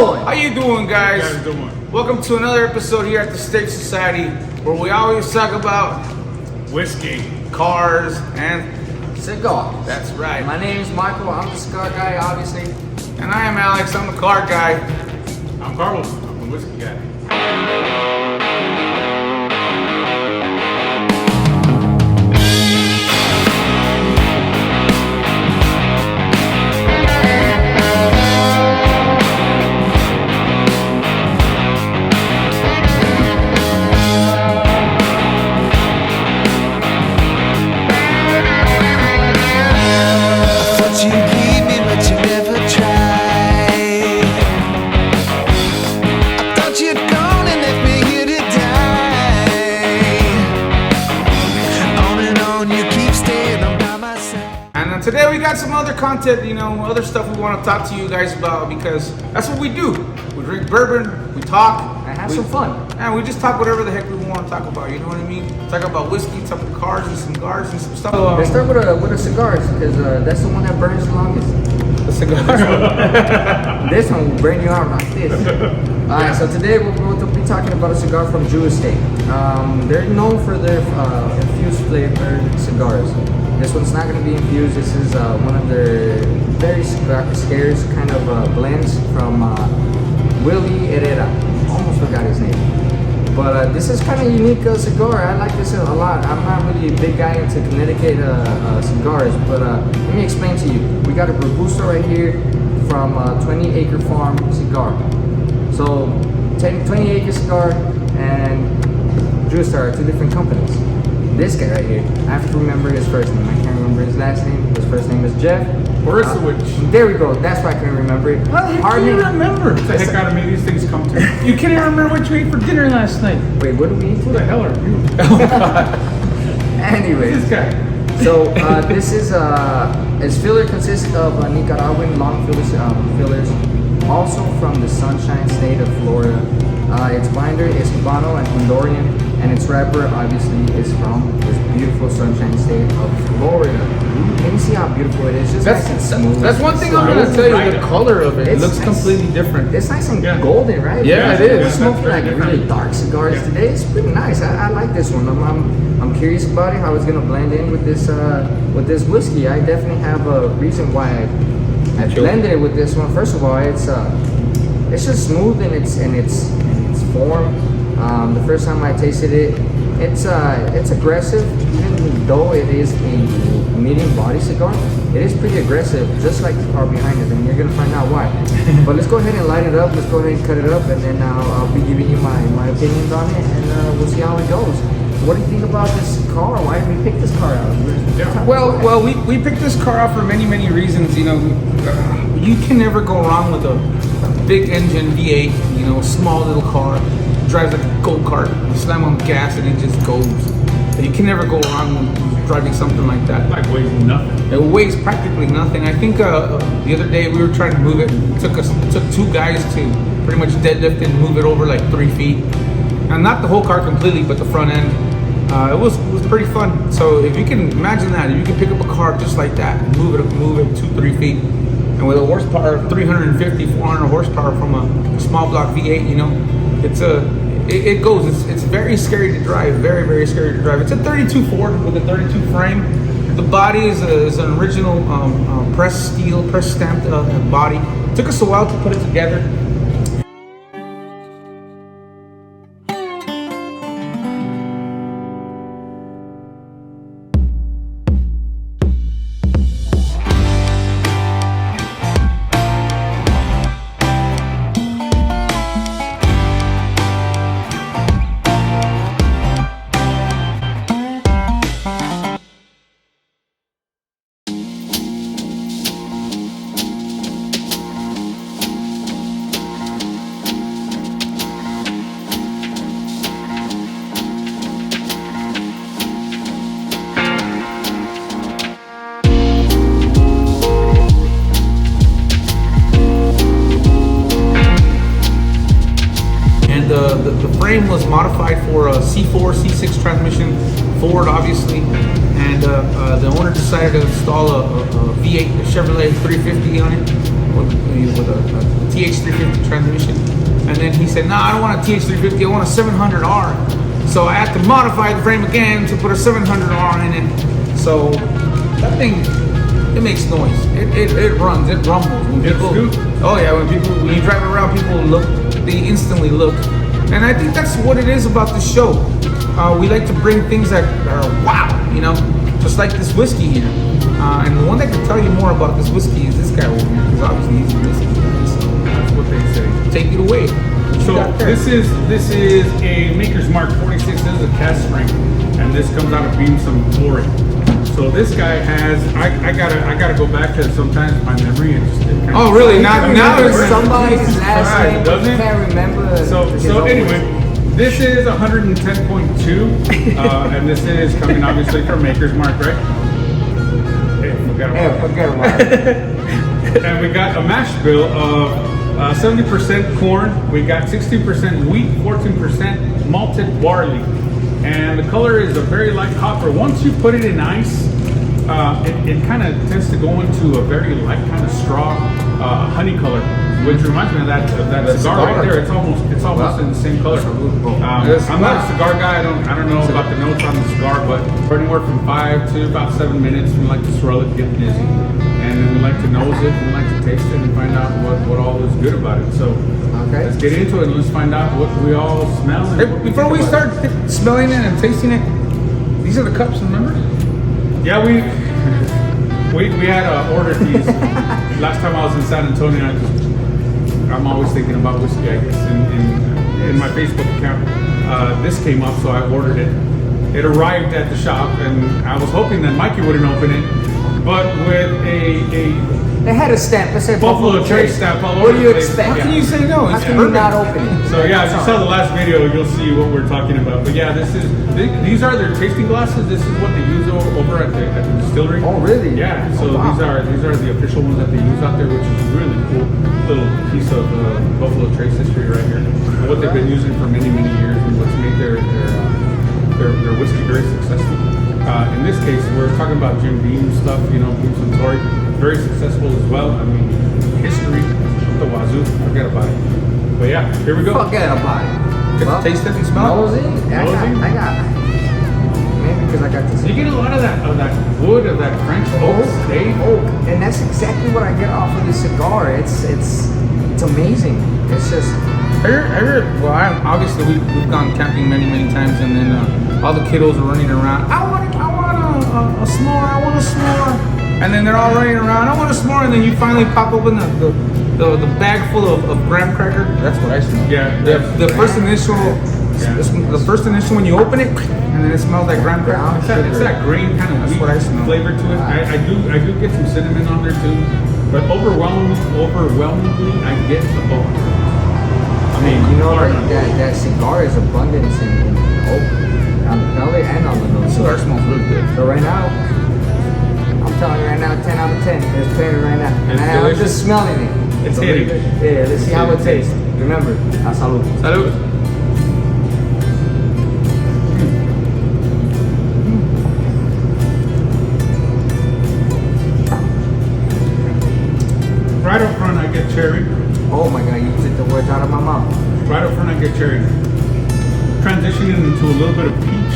doing? How you doing, guys? How you guys doing? Welcome to another episode here at the Stave Society, where we always talk about Whiskey. cars and Cigars. that's right. My name's Michael. I'm the cigar guy, obviously. And I am Alex. I'm the car guy. I'm Carlos. I'm the whiskey guy. Today we got some other content, other stuff we want to talk to you guys about because that's what we do. We drink bourbon, we talk, And have some fun. And we just talk whatever the heck we want to talk about, you know what I mean? Talk about whiskey, talk about cars and cigars and some stuff. Let's start with a cigars because that's the one that burns the longest. The cigar. This one will burn you out like this. Alright, so today we're going to be talking about a cigar from Drew Estate. They're known for their infused flavored cigars. This one's not going to be infused. This is one of their very scarce kind of blends from Willie Herrera. Almost forgot his name. But this is kind of unique cigar. I like this a lot. I'm not really a big guy into Connecticut cigars, but let me explain to you. We got a Robusto right here from 20 Acre Farm cigar. So 20 Acre cigar and Drew Estate are two different companies. This guy right here, I have to remember his first name. I can't remember his last name. His first name is Jeff. Borisowicz. There we go. That's why I couldn't remember it. How the heck can you remember? The heck out of me, these things come to. You can't even remember what you ate for dinner last night. Wait, what did we eat? Who the hell are you? Anyways, This guy. so this is its filler consists of Nicaraguan long fillers, also from the Sunshine State of Florida. Its binder is Cubano and Honduran, and its wrapper obviously is from this beautiful Sunshine State of Florida. Can you see how beautiful it is? Just nice and smooth. That's one thing I'm gonna tell you. The color of it looks completely different. It's nice and Yeah. golden, right? Yeah, it We're is. smoking like That's very really different. dark cigars Yeah. today. It's pretty nice. I like this one. I'm curious about it. How it's gonna blend in with this whiskey. I definitely have a reason why I blended it with this one. First of all, it's just smooth in its form. The first time I tasted it, it's aggressive, even though it is a medium body cigar. It is pretty aggressive, just like the car behind it, and you're gonna find out why. But let's go ahead and light it up. Let's go ahead and cut it up, and then I'll be giving you my opinions on it, and we'll see how it goes. What do you think about this car? Why did we pick this car out? Yeah. Well, we picked this car out for many, many reasons. You can never go wrong with a big engine V8. Small little car, drives like a go-kart. You slam on gas and it just goes. You can never go wrong with driving something like that. Like weighs nothing. It weighs practically nothing. I think the other day we were trying to move it. It took two guys to pretty much deadlift and move it over like 3 feet, and not the whole car completely, but the front end. It was pretty fun. So if you can imagine that, if you can pick up a car just like that, and move it 2-3 feet, and with a horsepower of 350, 400 horsepower from a small block V8, it goes. It's very scary to drive. Very, very scary to drive. It's a 32 Ford with a 32 frame. The body is an original press stamped body. It took us a while to put it together. the frame was modified for a C4, C6 transmission, Ford obviously, and the owner decided to install a V8 a Chevrolet 350 on it with a TH350 transmission, and then he said, "No, I don't want a TH350, I want a 700R." So I had to modify the frame again to put a 700R in it. So that thing, it makes noise. It runs, it rumbles. When people, oh yeah, when you drive around, people look, they instantly look. And I think that's what it is about the show. We like to bring things that are wow, you know, just like this whiskey here. And the one that can tell you more about this whiskey is this guy over here, because obviously he's a whiskey guy. So That's what they say. take it away. So this is a Maker's Mark 46. This is a Cask Strength, and this comes out of Beam Some Glory. So this guy has. I gotta go back to sometimes my memory and just. Oh really? Now Remember it's somebody's last name, but you doesn't? can't remember. So anyway, this is 110.2, and this is coming obviously from Maker's Mark, right? Hey, forget about it. And we got a mash bill of 70% corn. We got 16% wheat, 14% malted barley, and the color is a very light copper. Once you put it in ice, it kind of tends to go into a very light kind of straw honey color, which reminds me of that cigar right there. It's almost in the same color. I'm not a cigar guy. I don't know about the notes on the cigar, but anywhere from 5 to about 7 minutes. We like to swirl it, get dizzy, and then we like to nose it, we like to taste it, and find out what all is good about it. So let's get into it and let's find out what we all smell. And what before we start smelling it and tasting it, these are the cups, remember? Yeah, we had ordered these last time I was in San Antonio. I'm always thinking about whiskey, I guess. In my Facebook account, this came up, so I ordered it. It arrived at the shop, and I was hoping that Mikey wouldn't open it, but with a They had a stamp that said Buffalo Trace stamp all over. What do you the place. expect? How can you say no? How It's can you bourbon. not open it? So yeah, if you saw the last video, you'll see what we're talking about. But yeah, these are their tasting glasses. This is what they use over at the distillery. Oh, really? Yeah. So Oh, wow. these are the official ones that they use out there, which is a really cool little piece of Buffalo Trace history right here. What they've been using for many years, and what's made their whiskey very successful. In this case, we're talking about Jim Beam stuff. You know, Beam Suntory, very successful as well. I mean, history, the wazoo. Forget about it. But yeah, here we go. Forget about it. Get to taste it and smell it? Nosy? I got. Maybe because I got this. You get a lot of that wood, of that French oak, Stave. Oak, and that's exactly what I get off of this cigar. It's amazing. It's just. Obviously we've gone camping many times, and then all the kiddos are running around. I want a s'more. I want a s'more. And then they're all running around. I want a s'more, and then you finally pop open the bag full of graham cracker. That's what I smell. Yeah. The first initial. Yeah. The first initial when you open it, and then it smells like graham cracker. It's that grain kind of That's wheat what I smell. flavor to it. I do get some cinnamon on there too, but overwhelmingly I get the oak. I mean, You know that cigar is abundance in oak, on the pellet and on the nose. Cigar smells really good. So right now, I'm telling you right now, 10 out of 10. It's paired right now. It's And I'm delicious. just smelling it. It's So hitting. Yeah, let's see how it tastes. Remember, a salud. Salud. right up front I get cherry. Oh my god, you took the words out of my mouth. Right up front I get cherry. Transitioning into a little bit of peach.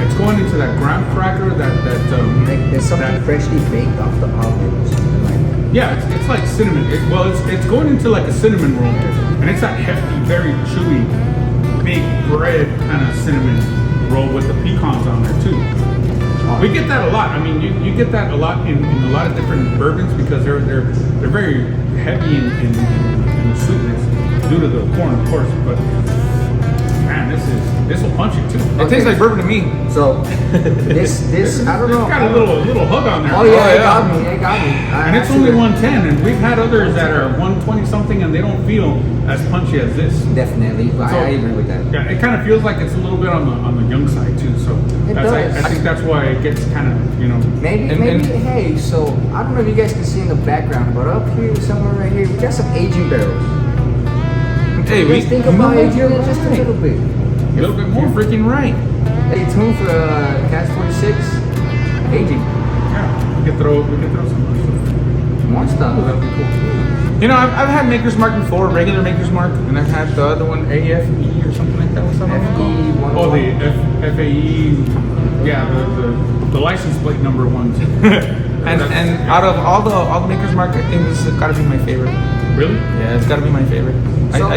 It's going into that graham cracker, Like there's something that- freshly baked off the oven or something like that. Yeah, it's like cinnamon. It's going into like a cinnamon roll, and it's that hefty, very chewy, big bread kind of cinnamon roll with the pecans on there too. We get that a lot. I mean, you get that a lot in a lot of different bourbons because they're very heavy in the sweetness due to the corn, of course. But man, this will punch you too. It tastes like bourbon to me. So this I don't know. It's got a little hug on there. Oh yeah, Oh, it yeah. got me. It got me. And it's only 110, and we've had others that are 120 something, and they don't feel as punchy as this. Definitely, I agree with that. Yeah, it kind of feels like it's a little bit on the young side too. So It that's does. I think that's why it gets kind of Maybe, And- hey, so I don't know if you guys can see in the background, but up here, somewhere right here, we got some aging barrels. Hey, Just think about you're aging it just a little bit. A little bit more. You're freaking right. Stay tuned for Cask 46 aging. Yeah, we can throw some more stuff. More stuff. That'd be cool. You know, I've had Maker's Mark before, regular Maker's Mark, and I've had the other one, AFE or something like that. What's that one called? Oh, the FAE, yeah, the license plate number ones. And out of all the Maker's Mark, I think this has got to be my favorite. Really? Yeah, it's got to be my favorite. So-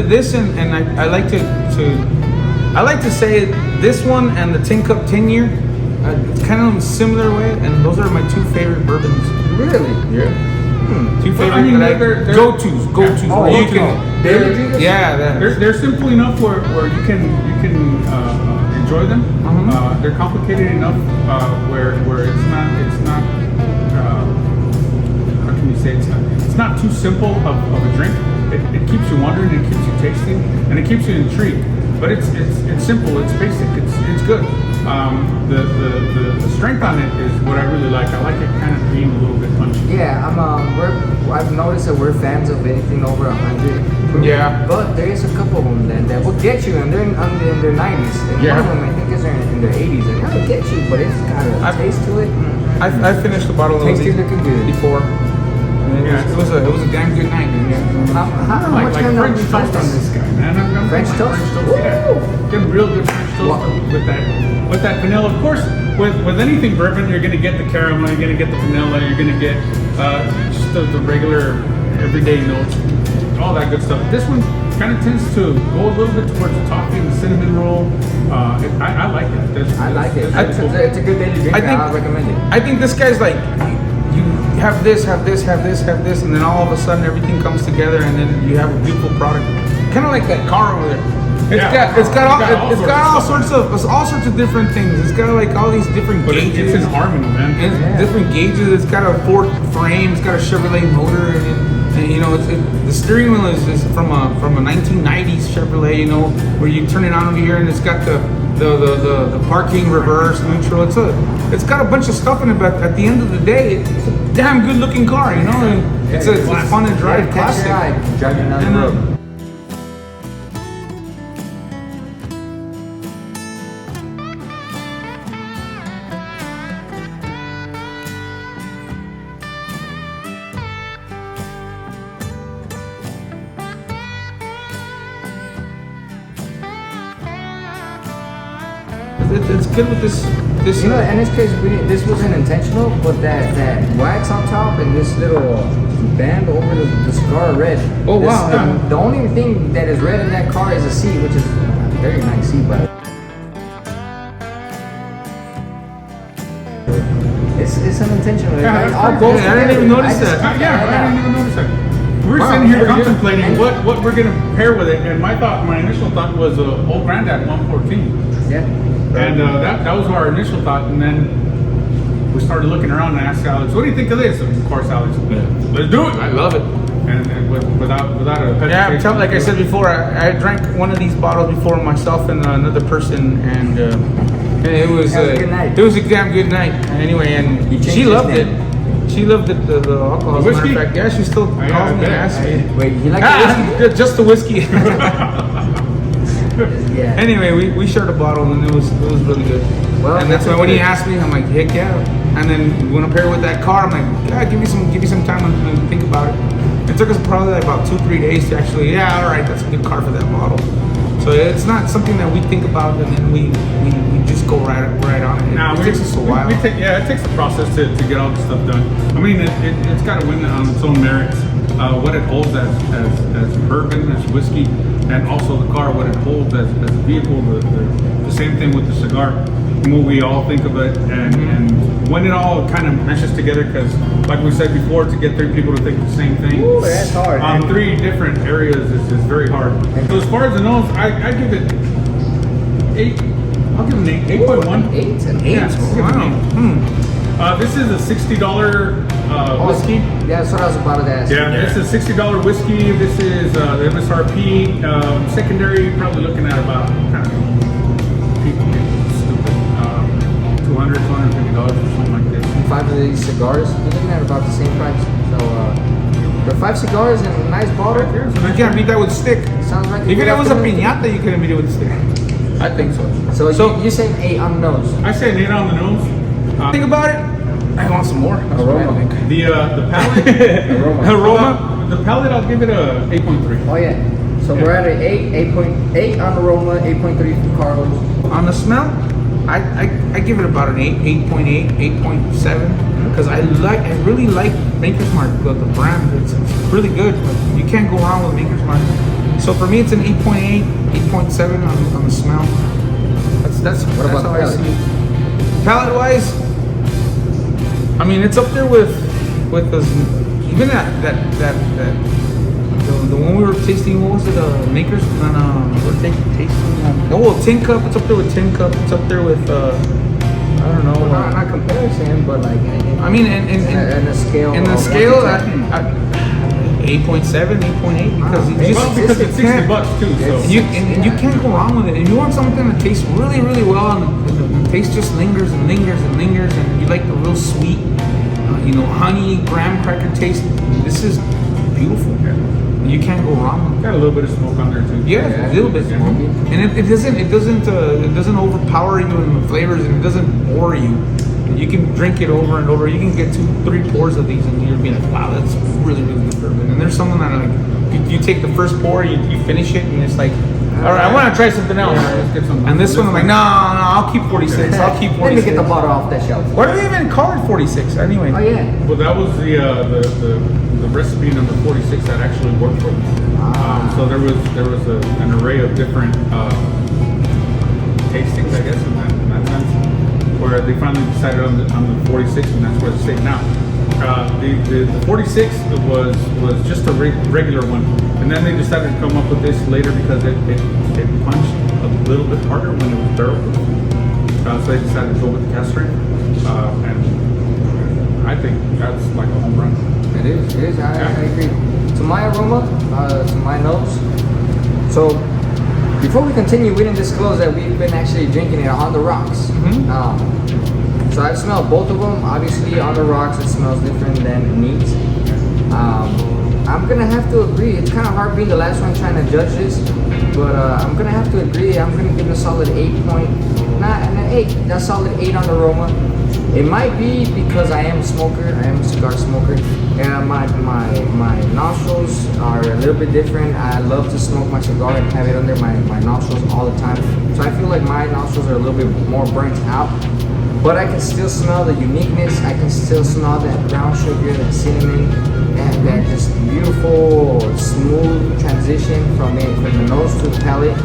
This and I like to say this one and the Tin Cup 10 year. It's kind of a similar way, and those are my two favorite bourbons. Really? Yeah. Two Well, favorite I mean, that they're- go-tos. Oh, where you okay. can, Daily drinkers? yeah, that. They're simple enough where you can enjoy them. Mhm. They're complicated enough where it's not how can you say it's not too simple of a drink. It keeps you wondering, it keeps you tasting, and it keeps you intrigued. But it's simple, it's basic, it's good. The strength on it is what I really like. I like it kind of being a little bit punchy. Yeah, I've noticed that we're fans of anything over 100 proof. Yeah. But there is a couple of them that will get you, and they're in their 90s. And Yeah. one of them, I think, is in their 80s. And that'll get you, but it's got a I've- taste to it. I finished the bottle of Tasty these looking good. before. And it was a damn good night. Man. How Like much kind French of toast on this guy, man. I'm French like toast? yeah. Woo! Get real good French toast Wow. with that vanilla. Of course, with anything bourbon, you're gonna get the caramel, you're gonna get the vanilla, you're gonna get just the regular everyday notes, all that good stuff. This one kind of tends to go a little bit towards the toffee and the cinnamon roll. I like it. I like it. That's cool. It's a good daily drink. I think- I recommend it. I think this guy's like, you have this, and then all of a sudden everything comes together, and then you have a beautiful product. Kind of like that car over there. It's got all sorts of different things. It's got like all these different But gauges. it's in harmony, man. It's Yeah. different gauges. It's got a Ford frame. It's got a Chevrolet motor, and you know, the steering wheel is from a 1990s Chevrolet. You know, where you turn it on over here, and it's got the parking reverse neutral. It's got a bunch of stuff in it, but at the end of the day, it's a damn good looking car. You know, and it's fun to drive. Catch Classic. your eye driving down And, the road. It's good with this. You know, in this case, this wasn't intentional, but that wax on top and this little band over the cigar red. Oh, wow. The only thing that is red in that car is a seat, which is a very nice seat, but it's unintentional. Yeah, It that's all crazy. goes Yeah, I didn't together. even notice just that. cut I didn't even notice that. We were Wow. sitting here Oh, yeah. contemplating And- what we're gonna pair with it, and my initial thought was old granddad 114, Yeah. and that was our initial thought, and then we started looking around and asked Alex, "What do you think of this?" And of course, Alex, "Let's do it!" I love it. And without a Yeah, hesitation. like I said before, I drank one of these bottles before myself and another person, and it was That was a good night. it was a damn good night. Anyway, and You changed she his loved it. name. She loved it, the alcohol. As a matter whiskey? of fact, yeah, she still yeah, calls I me bet. and asks me. Wait, you like the whiskey? Just the whiskey. Yeah. Anyway, we shared a bottle and it was really good. Well, and that's that's why when he good. asked me, I'm like, heck yeah. And then when I pair it with that car, I'm like, yeah, give me some time to think about it. It took us probably like about 2-3 days to actually, yeah, all right, that's a good car for that bottle. So it's not something that we think about and then we just go right on it. Nah, It takes us a while. it takes a process to get all this stuff done. I mean, it's got to win on its own merits. What it holds as bourbon, as whiskey, and also the car, what it holds as a vehicle. The same thing with the cigar. And what we all think of it, and when it all kind of meshes together, because like we said before, to get 3 people to think the same thing Ooh, that's hard. on 3 different areas is very hard. So as far as the nose, I give it 8. I'll give it an 8, 8.1. 8 and 8. Yeah, I'll give it an 8. Wow. This is a $60 whiskey. Yeah, that's what I was about to ask. Yeah, this is $60 whiskey. This is the MSRP. Secondary, probably looking at about people get stupid. $200, $250 or something like this. 5 of these cigars, you're looking at about the same price. So For 5 cigars and a nice bottle. You can't beat that with a stick. Sounds like Even if it was a piñata, you couldn't beat it with a stick. I think so. So you say 8 on the nose. I say an 8 on the nose. Think about it. I want some more. That's what I Aroma. think. The palate. Aroma. The palate, I'll give it a 8.3. Oh yeah. So we're at an 8.8 on aroma, 8.3 for Carlos. On the smell, I give it about an 8.8, 8.7. Because I really like Maker's Mark, the brand. It's really good. You can't go wrong with Maker's Mark. So for me, it's an 8.8, 8.7 on the smell. That's about how the I palate? see it. Palate wise, I mean, it's up there with this, even the one we were tasting. What was it? Maker's. We're tasting. Tin Cup. It's up there with Tin Cup. It's up there with. I don't know. Not comparison, but like. I mean, in the scale. In the scale, 8.7, 8.8, because you just Because it's $60 too. So you can't go wrong with it. And you want something that tastes really, really well, and the taste just lingers and lingers and lingers, and you like the real sweet, honey graham cracker taste. This is beautiful. Yeah. You can't go wrong with it. Got a little bit of smoke on there too. Yeah, a little bit smoky, and it doesn't overpower you in the flavors, and it doesn't bore you. You can drink it over and over. You can get 2-3 pours of these, and you'll be like, "Wow, that's really, really good bourbon." And there's something that like you take the first pour, you finish it, and it's like, "All right, I want to try something else." Yeah, let's get some. And this one, I'm like, "No, I'll keep 46. I'll keep 46." Let me get the bottle off that shelf. Why do they even call it 46 anyway? Oh yeah. Well, that was the recipe number 46 that actually worked for them. So there was an array of different tastings, I guess, in that sense, where they finally decided on the 46, and that's where it's stayed now. The 46 was just a regular one, and then they decided to come up with this later because it punched a little bit harder when it was barrel proof. So they decided to go with the Cask Strength, and I think that's like a home run. It is. I agree. To my aroma, to my nose. So before we continue, we didn't disclose that we've been actually drinking it on the rocks. So I've smelled both of them. Obviously, on the rocks, it smells different than neat. I'm gonna have to agree. It's kind of hard being the last one trying to judge this, but I'm gonna have to agree. I'm gonna give it a solid 8. That's solid 8 on the aroma. It might be because I am a smoker. I am a cigar smoker. And my nostrils are a little bit different. I love to smoke my cigar and have it under my nostrils all the time. So I feel like my nostrils are a little bit more burnt out. But I can still smell the uniqueness. I can still smell that brown sugar, that cinnamon, and that just beautiful, smooth transition from the nose to the palate.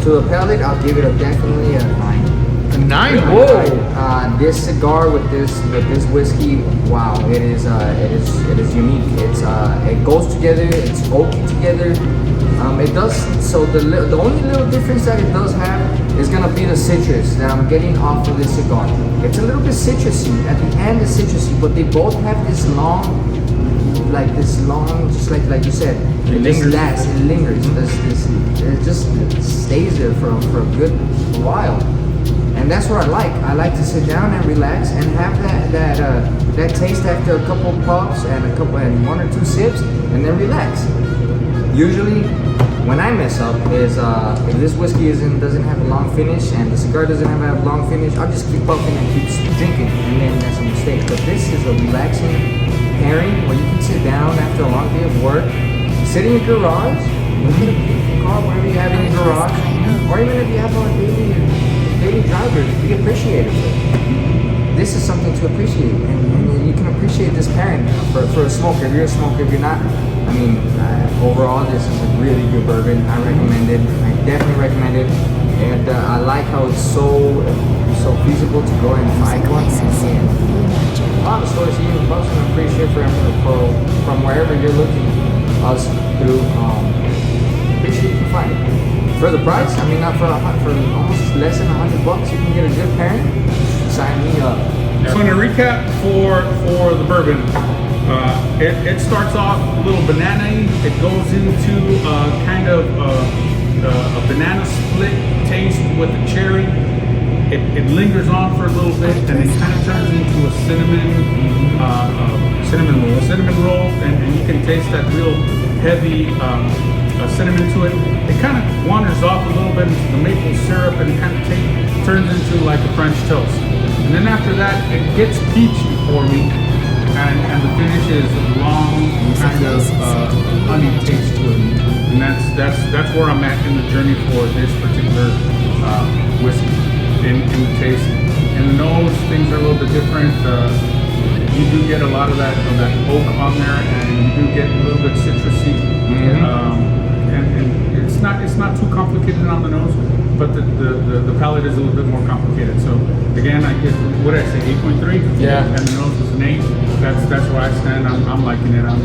To the palate, I'll give it definitely a 9. A 9? Whoa! This cigar with this whiskey, wow! It is unique. It goes together. It's oaky together. It does. So the only little difference that it does have is gonna be the citrus that I'm getting off of this cigar. It's a little bit citrusy at the end. It's citrusy, but they both have this long, just like you said. It lingers. It lingers. It just stays there for a good while. And that's what I like. I like to sit down and relax and have that taste after a couple puffs and 1 or 2 sips, and then relax. Usually, when I mess up is if this whiskey doesn't have a long finish and the cigar doesn't have a long finish, I'll just keep puffing and keep drinking, and then that's a mistake. But this is a relaxing pairing where you can sit down after a long day of work, sit in your garage, look at a beautiful car, whatever you have in your garage, or even if you have a daily driver, be appreciative. This is something to appreciate, and you can appreciate this pairing for a smoker. If you're a smoker, if you're not, I mean, overall, this is a really good bourbon. I recommend it. I definitely recommend it, and I like how it's so feasible to go and find one. And a lot of stores here in Boston, I'm pretty sure from wherever you're looking us through, pretty sure you can find it. For the price, I mean, not for almost less than $100, you can get a good pairing. Sign me up. So in a recap for the bourbon, it starts off a little banana-y. It goes into kind of a banana split taste with the cherry. it lingers on for a little bit, and it kind of turns into a cinnamon roll, and you can taste that real heavy cinnamon to it. It kind of wanders off a little bit into the maple syrup, and it kind of turns into like a French toast. And then after that, it gets peachy for me, and the finish is long, kind of honey taste to it. And that's where I'm at in the journey for this particular whiskey. In the taste, in the nose, things are a little bit different. You do get a lot of that oak on there, and you do get a little bit citrusy. And it's not too complicated on the nose, but the palate is a little bit more complicated. So again, I get, what did I say, 8.3? Yeah. And the nose is an 8. That's where I stand. I'm liking it. I'm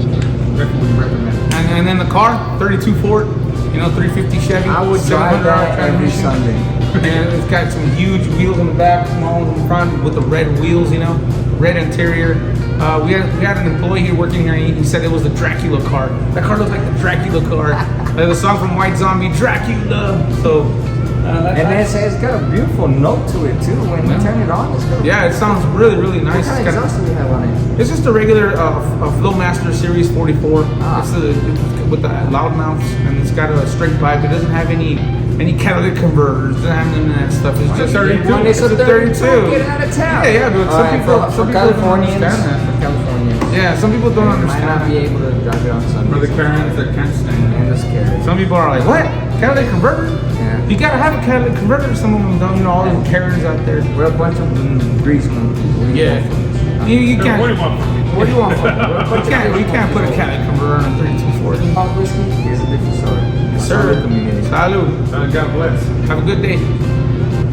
definitely recommend it. And then the car, 32 Ford, 350 Chevy. I would drive 700 that every transmission. Sunday. And it's got some huge wheels in the back, small ones in the front with the red wheels, red interior. We had an employee here working here, and he said it was the Dracula car. That car looks like the Dracula car. Like the song from White Zombie, Dracula. So, And it's got a beautiful note to it too. When you turn it on, it's got it sounds really, really What nice. kind of It's got- exhaust do you have on it? It's just a regular Flowmaster Series 44. Ah. It's with the loudmouths, and it's got a straight pipe. It doesn't have any catalytic converters. It doesn't have none of that stuff. It's just 32. When it's a 32, get out of town. Yeah, but some Alright, people for don't Californians, understand that. for Californians, Yeah, some people don't they might not understand. be able to drive it on Sunday. For the Karens that can't stand it. And the scary. Some people are like, what? Catalytic converter? Yeah. You gotta have a catalytic converter. Some of them don't. All the Karens out there. We're a bunch of grease monkeys. Yeah. You can't. What do you want from me? What do you want from me? You can't put a catalytic converter on a 3240. About whiskey is a different story. Yes, sir. Community. Salud. God bless. Have a good day.